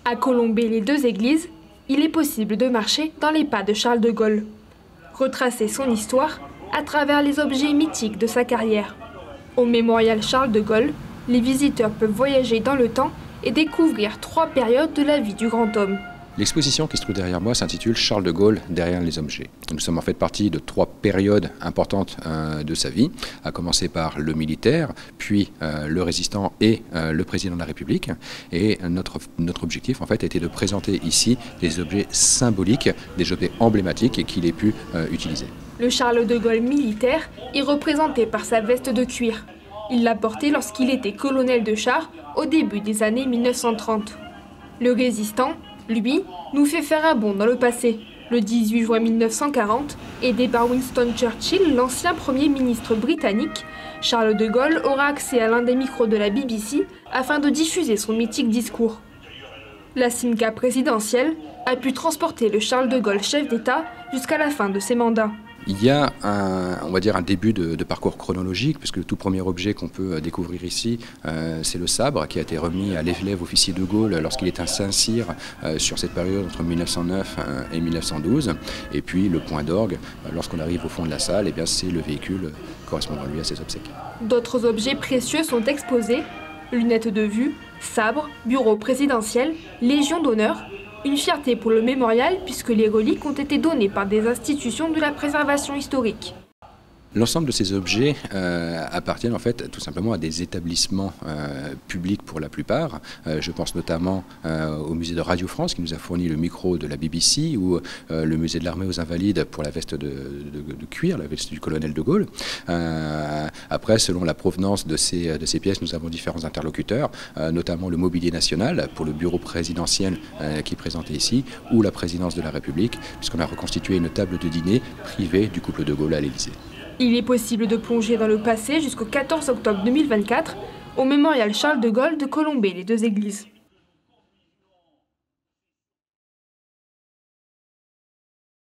À Colombey-les-Deux-Églises, il est possible de marcher dans les pas de Charles de Gaulle. Retracer son histoire à travers les objets mythiques de sa carrière. Au mémorial Charles de Gaulle, les visiteurs peuvent voyager dans le temps et découvrir 3 périodes de la vie du grand homme. L'exposition qui se trouve derrière moi s'intitule Charles de Gaulle derrière les objets. Nous sommes en fait partie de 3 périodes importantes de sa vie, à commencer par le militaire, puis le résistant et le président de la République. Et notre objectif en fait était de présenter ici des objets symboliques, des objets emblématiques qu'il ait pu utiliser. Le Charles de Gaulle militaire est représenté par sa veste de cuir. Il l'a portée lorsqu'il était colonel de char au début des années 1930. Le résistant, lui, nous fait faire un bond dans le passé. Le 18 juin 1940, aidé par Winston Churchill, l'ancien Premier ministre britannique, Charles de Gaulle aura accès à l'un des micros de la BBC afin de diffuser son mythique discours. La Simca présidentielle a pu transporter le Charles de Gaulle chef d'État jusqu'à la fin de ses mandats. Il y a on va dire un début de parcours chronologique, puisque le tout premier objet qu'on peut découvrir ici, c'est le sabre qui a été remis à l'élève officier de Gaulle lorsqu'il est à Saint-Cyr sur cette période entre 1909 et 1912. Et puis le point d'orgue, lorsqu'on arrive au fond de la salle, c'est le véhicule correspondant lui à ses obsèques. D'autres objets précieux sont exposés: lunettes de vue, sabre, bureau présidentiel, légion d'honneur. Une fierté pour le mémorial puisque les reliques ont été données par des institutions de la préservation historique. L'ensemble de ces objets appartiennent en fait tout simplement à des établissements publics pour la plupart. Je pense notamment au musée de Radio France qui nous a fourni le micro de la BBC, ou le musée de l'armée aux Invalides pour la veste de cuir, la veste du colonel de Gaulle. Après, selon la provenance de ces pièces, nous avons différents interlocuteurs, notamment le Mobilier National pour le bureau présidentiel qui est présenté ici, ou la présidence de la République, puisqu'on a reconstitué une table de dîner privée du couple de Gaulle à l'Élysée. Il est possible de plonger dans le passé jusqu'au 14 octobre 2024 au mémorial Charles de Gaulle de Colombey-les-Deux-Églises.